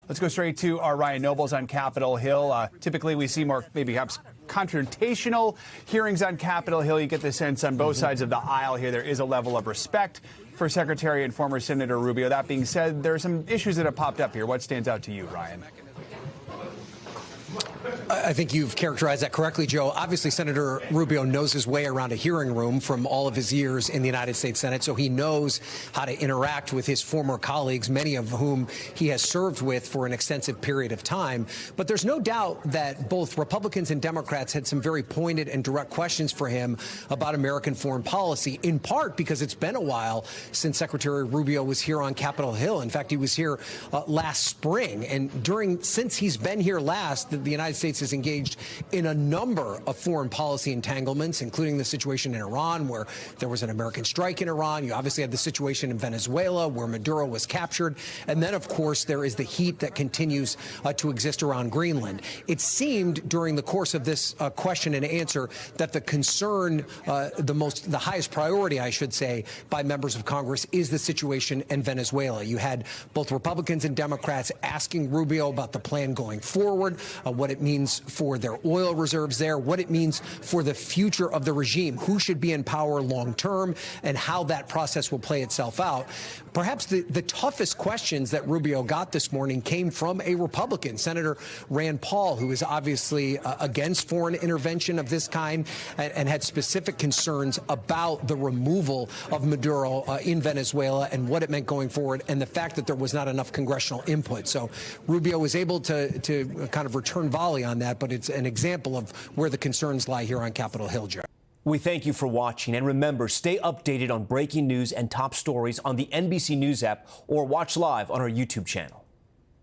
Let's go straight to our Ryan Nobles on Capitol Hill. Typically, we see more, maybe perhaps confrontational hearings on Capitol Hill. You get the sense on both sides of the aisle here there is a level of respect for Secretary and former Senator Rubio. That being said, there are some issues that have popped up here. What stands out to you, Ryan? I think you've characterized that correctly, Joe. Obviously, Senator Rubio knows his way around a hearing room from all of his years in the United States Senate, so he knows how to interact with his former colleagues, many of whom he has served with for an extensive period of time. But there's no doubt that both Republicans and Democrats had some very pointed and direct questions for him about American foreign policy, in part because it's been a while since Secretary Rubio was here on Capitol Hill. In fact, he was here last spring, and since he's been here last, the United States has engaged in a number of foreign policy entanglements, including the situation in Iran, where there was an American strike in Iran. You obviously had the situation in Venezuela, where Maduro was captured. And then, of course, there is the heat that continues to exist around Greenland. It seemed during the course of this question and answer that the concern, the highest priority, I should say, by members of Congress is the situation in Venezuela. You had both Republicans and Democrats asking Rubio about the plan going forward, what it means for their oil reserves there, what it means for the future of the regime, who should be in power long term, and how that process will play itself out. Perhaps the toughest questions that Rubio got this morning came from a Republican, Senator Rand Paul, who is obviously against foreign intervention of this kind and had specific concerns about the removal of Maduro in Venezuela and what it meant going forward, and the fact that there was not enough congressional input. So Rubio was able to kind of return volley on that, but it's an example of where the concerns lie here on Capitol Hill, Joe. We thank you for watching, and remember, stay updated on breaking news and top stories on the NBC News app or watch live on our YouTube channel.